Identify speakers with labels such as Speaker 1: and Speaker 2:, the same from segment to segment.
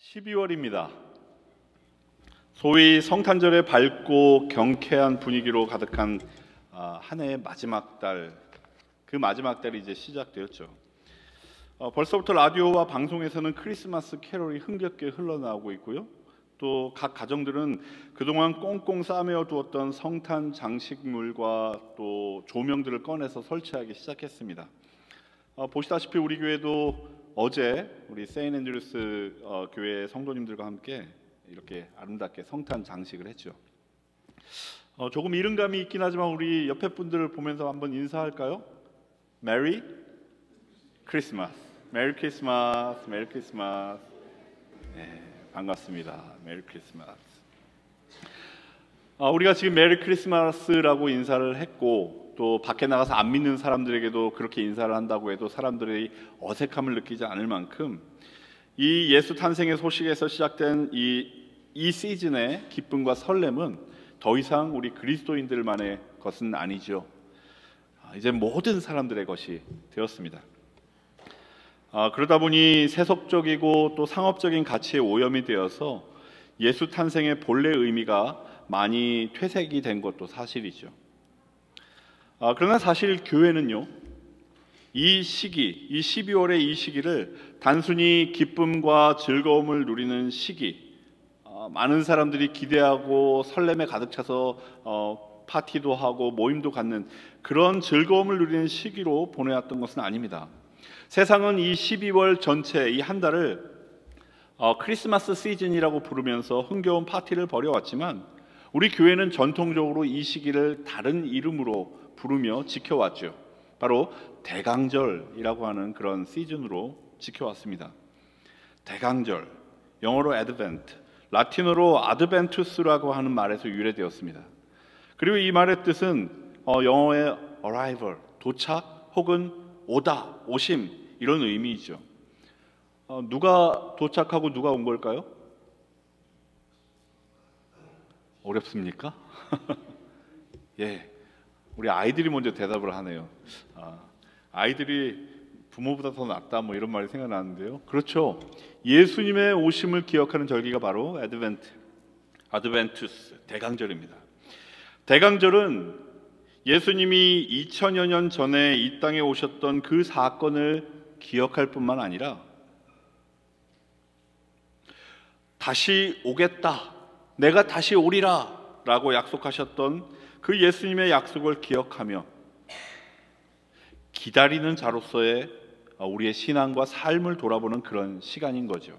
Speaker 1: 12월입니다. 소위 성탄절의 밝고 경쾌한 분위기로 가득한 한 해의 마지막 달, 그 마지막 달이 이제 시작되었죠. 벌써부터 라디오와 방송에서는 크리스마스 캐롤이 흥겹게 흘러나오고 있고요. 또 각 가정들은 그동안 꽁꽁 싸매어 두었던 성탄 장식물과 또 조명들을 꺼내서 설치하기 시작했습니다. 보시다시피 우리 교회도 어제 우리 세인 앤드루스 교회 성도님들과 함께 이렇게 아름답게 성탄 장식을 했죠. 조금 이른감이 있긴 하지만 우리 옆에 분들을 보면서 한번 인사할까요? 메리 크리스마스, 메리 크리스마스, 메리 크리스마스. 네, 반갑습니다. 메리 크리스마스. 우리가 지금 메리 크리스마스라고 인사를 했고, 또 밖에 나가서 안 믿는 사람들에게도 그렇게 인사를 한다고 해도 사람들이 어색함을 느끼지 않을 만큼 이 예수 탄생의 소식에서 시작된 이 시즌의 기쁨과 설렘은 더 이상 우리 그리스도인들만의 것은 아니죠. 이제 모든 사람들의 것이 되었습니다. 그러다 보니 세속적이고 또 상업적인 가치에 오염이 되어서 예수 탄생의 본래 의미가 많이 퇴색이 된 것도 사실이죠. 그러나 사실 교회는요, 이 시기, 이 12월의 이 시기를 단순히 기쁨과 즐거움을 누리는 시기, 많은 사람들이 기대하고 설렘에 가득 차서 파티도 하고 모임도 갖는 그런 즐거움을 누리는 시기로 보내왔던 것은 아닙니다. 세상은 이 12월 전체 이 한 달을 크리스마스 시즌이라고 부르면서 흥겨운 파티를 벌여왔지만 우리 교회는 전통적으로 이 시기를 다른 이름으로 부르며 지켜왔죠. 바로 대강절이라고 하는 그런 시즌으로 지켜왔습니다. 대강절, 영어로 advent, 라틴어로 adventus라고 하는 말에서 유래되었습니다. 그리고 이 말의 뜻은 영어의 arrival, 도착 혹은 오다, 오심 이런 의미이죠. 누가 도착하고 누가 온 걸까요? 어렵습니까? 예, 우리 아이들이 먼저 대답을 하네요. 아이들이 부모보다 더 낫다 뭐 이런 말이 생각나는데요. 그렇죠. 예수님의 오심을 기억하는 절기가 바로 아드벤투스, 대강절입니다. 대강절은 예수님이 2000여 년 전에 이 땅에 오셨던 그 사건을 기억할 뿐만 아니라 다시 오겠다, 내가 다시 오리라 라고 약속하셨던 그 예수님의 약속을 기억하며 기다리는 자로서의 우리의 신앙과 삶을 돌아보는 그런 시간인 거죠.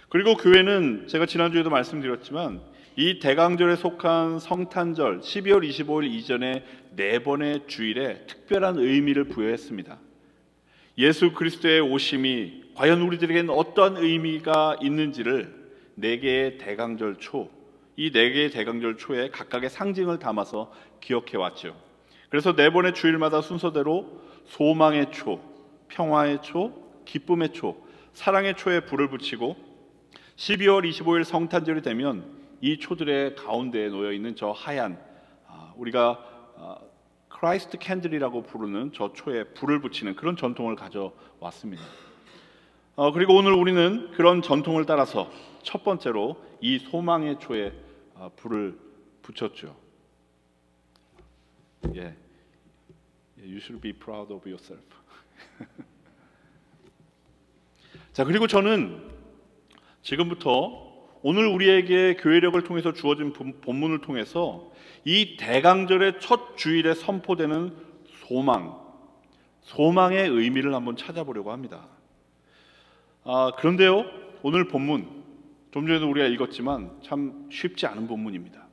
Speaker 1: 그리고 교회는 제가 지난주에도 말씀드렸지만 이 대강절에 속한 성탄절 12월 25일 이전에 4번의 주일에 특별한 의미를 부여했습니다. 예수 그리스도의 오심이 과연 우리들에게는 어떤 의미가 있는지를 4개의 대강절 초, 이 4개의 대강절 초에 각각의 상징을 담아서 기억해 왔죠. 그래서 4번의 주일마다 순서대로 소망의 초, 평화의 초, 기쁨의 초, 사랑의 초에 불을 붙이고 12월 25일 성탄절이 되면 이 초들의 가운데에 놓여 있는 저 하얀 우리가 크라이스트 캔들이라고 부르는 저 초에 불을 붙이는 그런 전통을 가져왔습니다. 그리고 오늘 우리는 그런 전통을 따라서 첫 번째로 이 소망의 초에 불을 붙였죠. Yeah. You should be proud of yourself. 자, 그리고 저는 지금부터 오늘 우리에게 교회력을 통해서 주어진 본문을 통해서 이 대강절의 첫 주일에 선포되는 소망의 의미를 한번 찾아보려고 합니다. 그런데요, 오늘 본문 좀 전에도 우리가 읽었지만 참 쉽지 않은 본문입니다.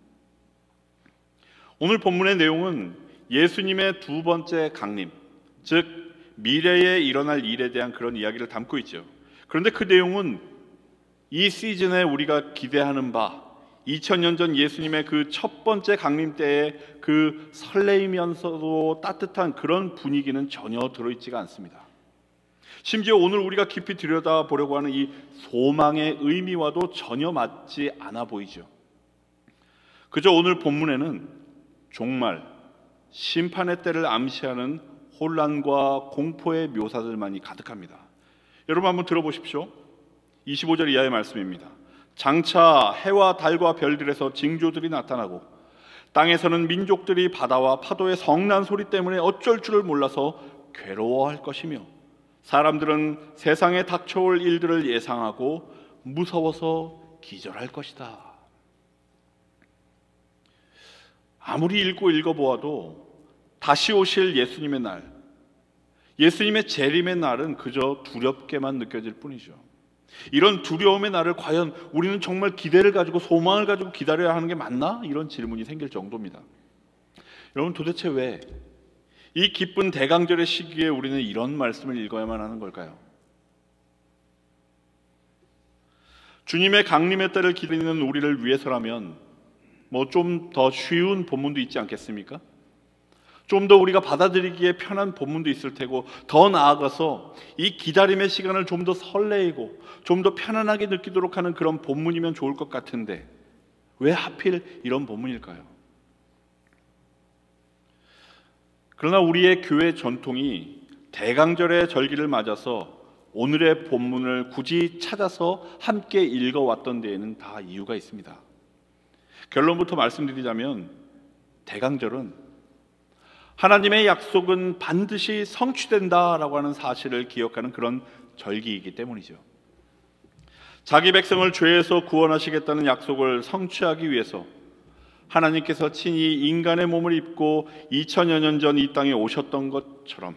Speaker 1: 오늘 본문의 내용은 예수님의 두 번째 강림, 즉 미래에 일어날 일에 대한 그런 이야기를 담고 있죠. 그런데 그 내용은 이 시즌에 우리가 기대하는 바 2000년 전 예수님의 그 첫 번째 강림 때의 그 설레이면서도 따뜻한 그런 분위기는 전혀 들어있지가 않습니다. 심지어 오늘 우리가 깊이 들여다보려고 하는 이 소망의 의미와도 전혀 맞지 않아 보이죠. 그저 오늘 본문에는 종말, 심판의 때를 암시하는 혼란과 공포의 묘사들만이 가득합니다. 여러분 한번 들어보십시오. 25절 이하의 말씀입니다. 장차 해와 달과 별들에서 징조들이 나타나고 땅에서는 민족들이 바다와 파도의 성난 소리 때문에 어쩔 줄을 몰라서 괴로워할 것이며 사람들은 세상에 닥쳐올 일들을 예상하고 무서워서 기절할 것이다. 아무리 읽어보아도 다시 오실 예수님의 날, 예수님의 재림의 날은 그저 두렵게만 느껴질 뿐이죠. 이런 두려움의 날을 과연 우리는 정말 기대를 가지고 소망을 가지고 기다려야 하는 게 맞나? 이런 질문이 생길 정도입니다. 여러분, 도대체 왜 이 기쁜 대강절의 시기에 우리는 이런 말씀을 읽어야만 하는 걸까요? 주님의 강림의 때를 기다리는 우리를 위해서라면 좀 더 쉬운 본문도 있지 않겠습니까? 좀 더 우리가 받아들이기에 편한 본문도 있을 테고, 더 나아가서 이 기다림의 시간을 좀 더 설레이고 좀 더 편안하게 느끼도록 하는 그런 본문이면 좋을 것 같은데 왜 하필 이런 본문일까요? 그러나 우리의 교회 전통이 대강절의 절기를 맞아서 오늘의 본문을 굳이 찾아서 함께 읽어왔던 데에는 다 이유가 있습니다. 결론부터 말씀드리자면 대강절은 하나님의 약속은 반드시 성취된다라고 하는 사실을 기억하는 그런 절기이기 때문이죠. 자기 백성을 죄에서 구원하시겠다는 약속을 성취하기 위해서 하나님께서 친히 인간의 몸을 입고 2000여 년 전 이 땅에 오셨던 것처럼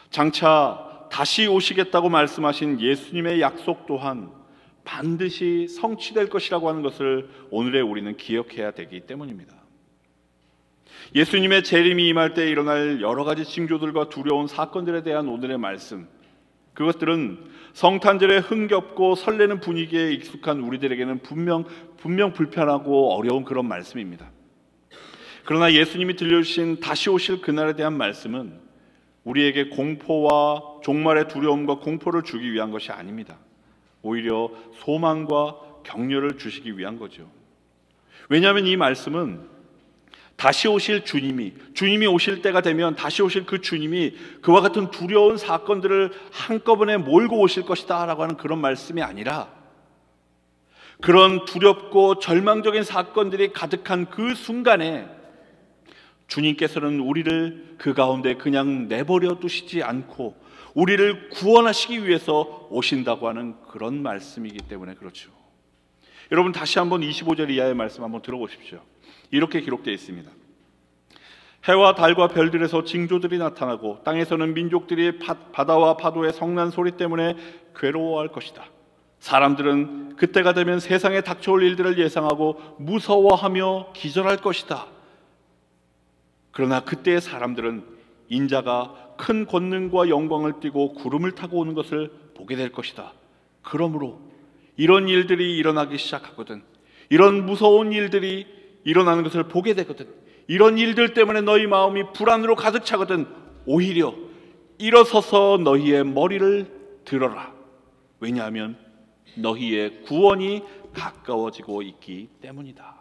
Speaker 1: 장차 다시 오시겠다고 말씀하신 예수님의 약속 또한 반드시 성취될 것이라고 하는 것을 오늘의 우리는 기억해야 되기 때문입니다. 예수님의 재림이 임할 때 일어날 여러 가지 징조들과 두려운 사건들에 대한 오늘의 말씀, 그것들은 성탄절의 흥겹고 설레는 분위기에 익숙한 우리들에게는 분명 불편하고 어려운 그런 말씀입니다. 그러나 예수님이 들려주신 다시 오실 그날에 대한 말씀은 우리에게 공포와 종말의 두려움과 공포를 주기 위한 것이 아닙니다. 오히려 소망과 격려를 주시기 위한 거죠. 왜냐하면 이 말씀은 다시 오실 주님이 오실 때가 되면 다시 오실 그 주님이 그와 같은 두려운 사건들을 한꺼번에 몰고 오실 것이다 라고 하는 그런 말씀이 아니라, 그런 두렵고 절망적인 사건들이 가득한 그 순간에 주님께서는 우리를 그 가운데 그냥 내버려 두시지 않고 우리를 구원하시기 위해서 오신다고 하는 그런 말씀이기 때문에 그렇죠. 여러분, 다시 한번 25절 이하의 말씀 한번 들어보십시오. 이렇게 기록되어 있습니다. 해와 달과 별들에서 징조들이 나타나고 땅에서는 민족들이 바다와 파도의 성난 소리 때문에 괴로워할 것이다. 사람들은 그때가 되면 세상에 닥쳐올 일들을 예상하고 무서워하며 기절할 것이다. 그러나 그때의 사람들은 인자가 큰 권능과 영광을 띠고 구름을 타고 오는 것을 보게 될 것이다. 그러므로 이런 일들이 일어나기 시작하거든, 이런 무서운 일들이 일어나는 것을 보게 되거든, 이런 일들 때문에 너희 마음이 불안으로 가득 차거든, 오히려 일어서서 너희의 머리를 들어라. 왜냐하면 너희의 구원이 가까워지고 있기 때문이다.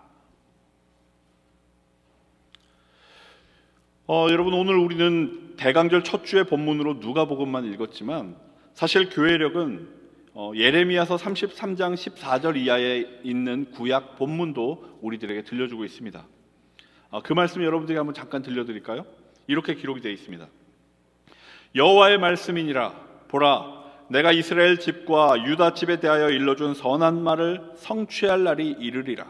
Speaker 1: 여러분, 오늘 우리는 대강절 첫 주의 본문으로 누가복음만 읽었지만 사실 교회력은 예레미야서 33장 14절 이하에 있는 구약 본문도 우리들에게 들려주고 있습니다. 그 말씀 여러분들에게 한번 잠깐 들려드릴까요? 이렇게 기록이 되어 있습니다. 여호와의 말씀이니라. 보라, 내가 이스라엘 집과 유다 집에 대하여 일러준 선한 말을 성취할 날이 이르리라.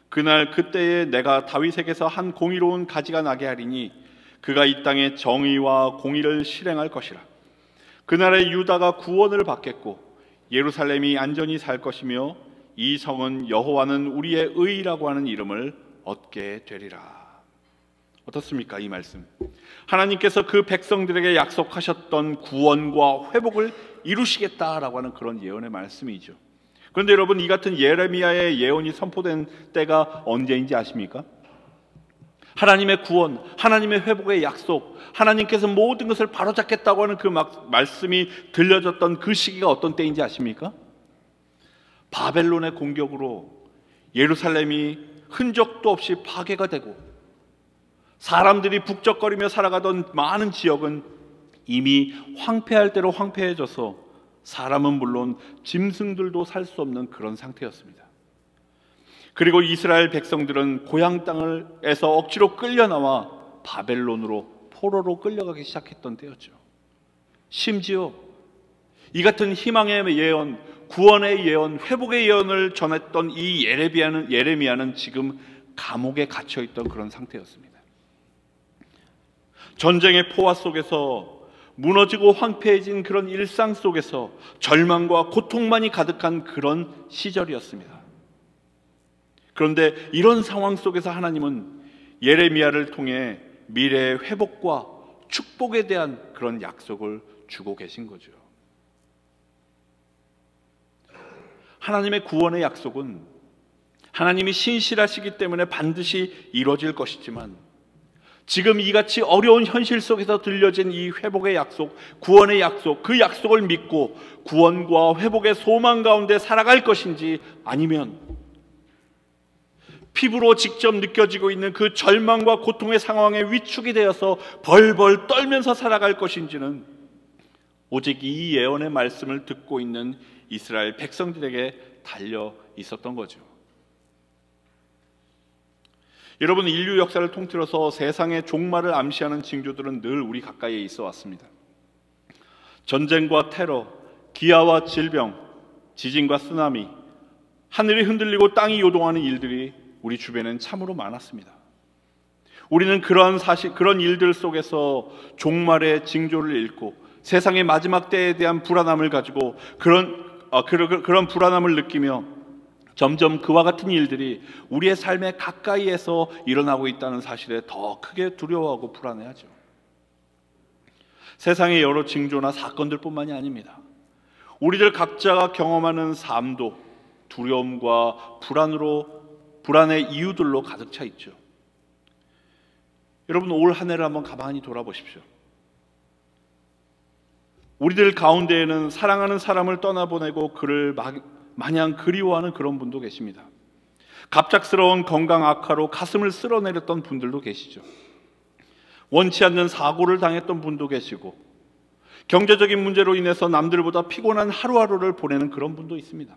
Speaker 1: 그날 그때에 내가 다윗에게서 한 공의로운 가지가 나게 하리니 그가 이 땅에 정의와 공의를 실행할 것이라. 그날에 유다가 구원을 받겠고 예루살렘이 안전히 살 것이며 이 성은 여호와는 우리의 의라고 하는 이름을 얻게 되리라. 어떻습니까? 이 말씀, 하나님께서 그 백성들에게 약속하셨던 구원과 회복을 이루시겠다라고 하는 그런 예언의 말씀이죠. 그런데 여러분, 이 같은 예레미야의 예언이 선포된 때가 언제인지 아십니까? 하나님의 구원, 하나님의 회복의 약속, 하나님께서 모든 것을 바로잡겠다고 하는 그 말씀이 들려졌던 그 시기가 어떤 때인지 아십니까? 바벨론의 공격으로 예루살렘이 흔적도 없이 파괴가 되고 사람들이 북적거리며 살아가던 많은 지역은 이미 황폐할 대로 황폐해져서 사람은 물론 짐승들도 살 수 없는 그런 상태였습니다. 그리고 이스라엘 백성들은 고향 땅에서 억지로 끌려나와 바벨론으로 포로로 끌려가기 시작했던 때였죠. 심지어 이 같은 희망의 예언, 구원의 예언, 회복의 예언을 전했던 이 예레미야는 지금 감옥에 갇혀있던 그런 상태였습니다. 전쟁의 포화 속에서 무너지고 황폐해진 그런 일상 속에서 절망과 고통만이 가득한 그런 시절이었습니다. 그런데 이런 상황 속에서 하나님은 예레미야를 통해 미래의 회복과 축복에 대한 그런 약속을 주고 계신 거죠. 하나님의 구원의 약속은 하나님이 신실하시기 때문에 반드시 이루어질 것이지만, 지금 이같이 어려운 현실 속에서 들려진 이 회복의 약속, 구원의 약속, 그 약속을 믿고 구원과 회복의 소망 가운데 살아갈 것인지, 아니면 피부로 직접 느껴지고 있는 그 절망과 고통의 상황에 위축이 되어서 벌벌 떨면서 살아갈 것인지는 오직 이 예언의 말씀을 듣고 있는 이스라엘 백성들에게 달려 있었던 거죠. 여러분, 인류 역사를 통틀어서 세상의 종말을 암시하는 징조들은 늘 우리 가까이에 있어 왔습니다. 전쟁과 테러, 기아와 질병, 지진과 쓰나미, 하늘이 흔들리고 땅이 요동하는 일들이 우리 주변에는 참으로 많았습니다. 우리는 그런 일들 속에서 종말의 징조를 읽고 세상의 마지막 때에 대한 불안함을 가지고 그런 불안함을 느끼며 점점 그와 같은 일들이 우리의 삶에 가까이에서 일어나고 있다는 사실에 더 크게 두려워하고 불안해하죠. 세상의 여러 징조나 사건들뿐만이 아닙니다. 우리들 각자가 경험하는 삶도 두려움과 불안의 이유들로 가득 차 있죠. 여러분, 올 한 해를 한번 가만히 돌아보십시오. 우리들 가운데에는 사랑하는 사람을 떠나보내고 그를 마냥 그리워하는 그런 분도 계십니다. 갑작스러운 건강 악화로 가슴을 쓸어내렸던 분들도 계시죠. 원치 않는 사고를 당했던 분도 계시고, 경제적인 문제로 인해서 남들보다 피곤한 하루하루를 보내는 그런 분도 있습니다.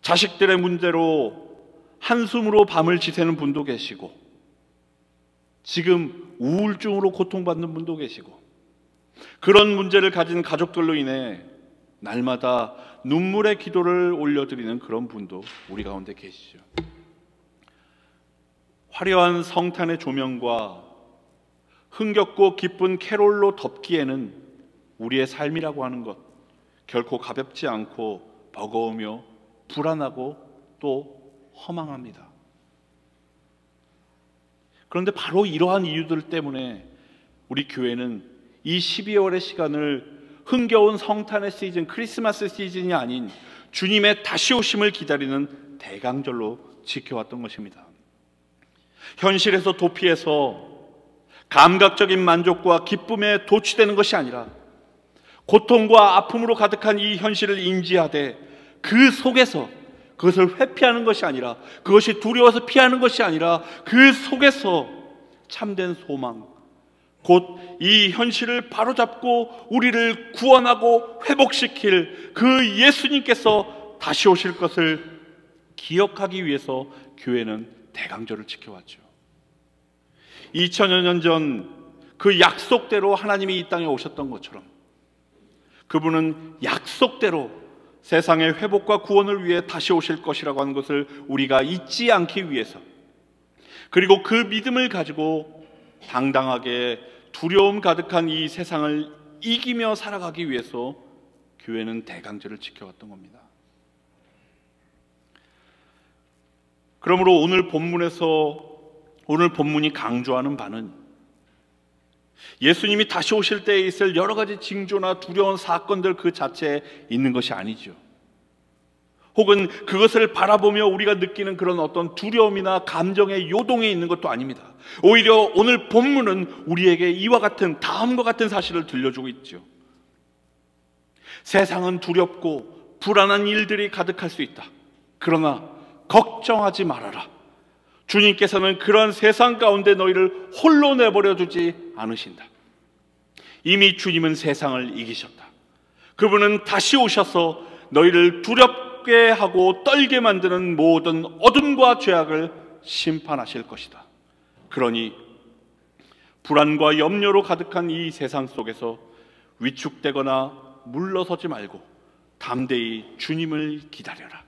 Speaker 1: 자식들의 문제로 한숨으로 밤을 지새는 분도 계시고, 지금 우울증으로 고통받는 분도 계시고, 그런 문제를 가진 가족들로 인해 날마다 눈물의 기도를 올려드리는 그런 분도 우리 가운데 계시죠. 화려한 성탄의 조명과 흥겹고 기쁜 캐롤로 덮기에는 우리의 삶이라고 하는 것 결코 가볍지 않고 버거우며 불안하고 또 허망합니다. 그런데 바로 이러한 이유들 때문에 우리 교회는 이 12월의 시간을 흥겨운 성탄의 시즌, 크리스마스 시즌이 아닌 주님의 다시 오심을 기다리는 대강절로 지켜왔던 것입니다. 현실에서 도피해서 감각적인 만족과 기쁨에 도취되는 것이 아니라 고통과 아픔으로 가득한 이 현실을 인지하되 그 속에서 그것을 회피하는 것이 아니라, 그것이 두려워서 피하는 것이 아니라 그 속에서 참된 소망, 곧 이 현실을 바로잡고 우리를 구원하고 회복시킬 그 예수님께서 다시 오실 것을 기억하기 위해서 교회는 대강절을 지켜왔죠. 2000여 년 전 그 약속대로 하나님이 이 땅에 오셨던 것처럼 그분은 약속대로 세상의 회복과 구원을 위해 다시 오실 것이라고 하는 것을 우리가 잊지 않기 위해서, 그리고 그 믿음을 가지고 당당하게 두려움 가득한 이 세상을 이기며 살아가기 위해서 교회는 대강절을 지켜왔던 겁니다. 그러므로 오늘 본문이 강조하는 바는 예수님이 다시 오실 때에 있을 여러 가지 징조나 두려운 사건들 그 자체에 있는 것이 아니죠. 혹은 그것을 바라보며 우리가 느끼는 그런 어떤 두려움이나 감정의 요동에 있는 것도 아닙니다. 오히려 오늘 본문은 우리에게 이와 같은, 다음과 같은 사실을 들려주고 있죠. 세상은 두렵고 불안한 일들이 가득할 수 있다. 그러나 걱정하지 말아라. 주님께서는 그런 세상 가운데 너희를 홀로 내버려 두지 않으신다. 이미 주님은 세상을 이기셨다. 그분은 다시 오셔서 너희를 두렵게 하고 떨게 만드는 모든 어둠과 죄악을 심판하실 것이다. 그러니 불안과 염려로 가득한 이 세상 속에서 위축되거나 물러서지 말고 담대히 주님을 기다려라.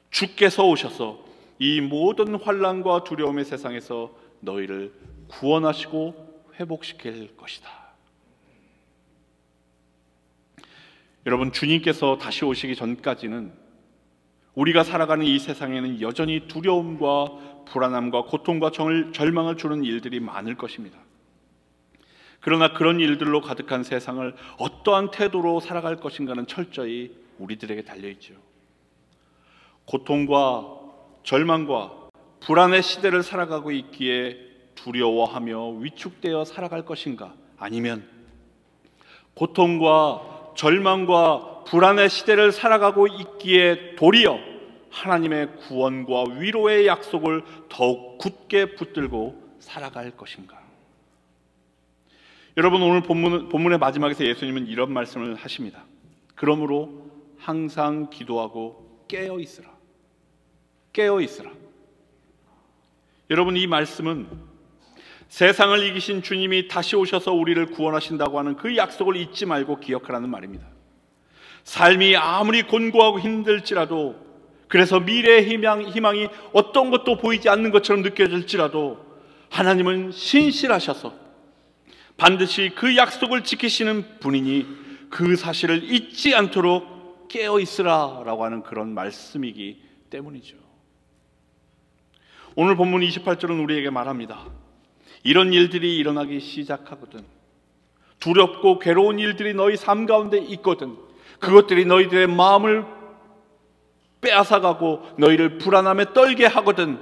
Speaker 1: 주께서 오셔서 이 모든 환난과 두려움의 세상에서 너희를 구원하시고 회복시킬 것이다. 여러분, 주님께서 다시 오시기 전까지는 우리가 살아가는 이 세상에는 여전히 두려움과 불안함과 고통과 절망을 주는 일들이 많을 것입니다. 그러나 그런 일들로 가득한 세상을 어떠한 태도로 살아갈 것인가는 철저히 우리들에게 달려있죠. 고통과 절망과 불안의 시대를 살아가고 있기에 두려워하며 위축되어 살아갈 것인가, 아니면 고통과 절망과 불안의 시대를 살아가고 있기에 도리어 하나님의 구원과 위로의 약속을 더욱 굳게 붙들고 살아갈 것인가. 여러분, 오늘 본문의 마지막에서 예수님은 이런 말씀을 하십니다. 그러므로 항상 기도하고 깨어 있으라. 깨어 있으라. 여러분, 이 말씀은 세상을 이기신 주님이 다시 오셔서 우리를 구원하신다고 하는 그 약속을 잊지 말고 기억하라는 말입니다. 삶이 아무리 곤고하고 힘들지라도, 그래서 미래의 희망이 어떤 것도 보이지 않는 것처럼 느껴질지라도 하나님은 신실하셔서 반드시 그 약속을 지키시는 분이니 그 사실을 잊지 않도록 깨어 있으라 라고 하는 그런 말씀이기 때문이죠. 오늘 본문 28절은 우리에게 말합니다. 이런 일들이 일어나기 시작하거든, 두렵고 괴로운 일들이 너희 삶 가운데 있거든, 그것들이 너희들의 마음을 빼앗아가고 너희를 불안함에 떨게 하거든,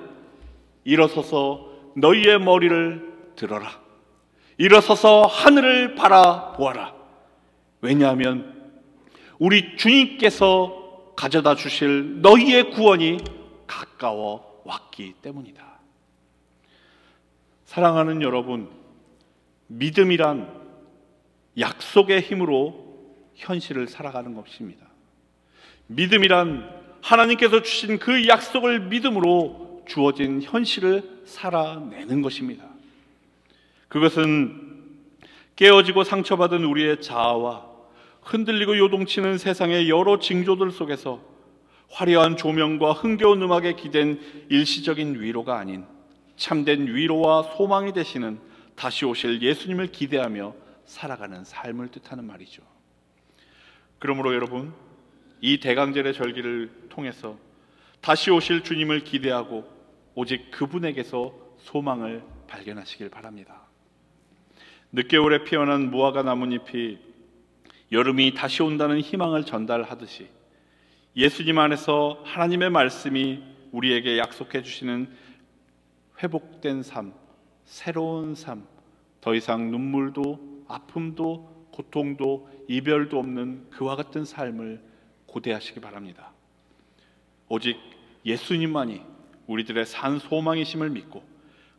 Speaker 1: 일어서서 너희의 머리를 들어라. 일어서서 하늘을 바라보아라. 왜냐하면 우리 주님께서 가져다 주실 너희의 구원이 가까워 왔기 때문이다. 사랑하는 여러분, 믿음이란 약속의 힘으로 현실을 살아가는 것입니다. 믿음이란 하나님께서 주신 그 약속을 믿음으로 주어진 현실을 살아내는 것입니다. 그것은 깨어지고 상처받은 우리의 자아와 흔들리고 요동치는 세상의 여러 징조들 속에서 화려한 조명과 흥겨운 음악에 기댄 일시적인 위로가 아닌 참된 위로와 소망이 되시는 다시 오실 예수님을 기대하며 살아가는 삶을 뜻하는 말이죠. 그러므로 여러분, 이 대강절의 절기를 통해서 다시 오실 주님을 기대하고 오직 그분에게서 소망을 발견하시길 바랍니다. 늦겨울에 피어난 무화과 나뭇잎이 여름이 다시 온다는 희망을 전달하듯이 예수님 안에서 하나님의 말씀이 우리에게 약속해 주시는 회복된 삶, 새로운 삶, 더 이상 눈물도 아픔도 고통도 이별도 없는 그와 같은 삶을 고대하시기 바랍니다. 오직 예수님만이 우리들의 산 소망이심을 믿고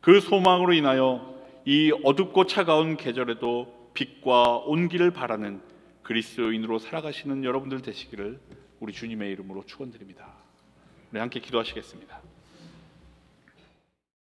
Speaker 1: 그 소망으로 인하여 이 어둡고 차가운 계절에도 빛과 온기를 바라는 그리스도인으로 살아가시는 여러분들 되시기를 우리 주님의 이름으로 축원드립니다. 우리 함께 기도하시겠습니다.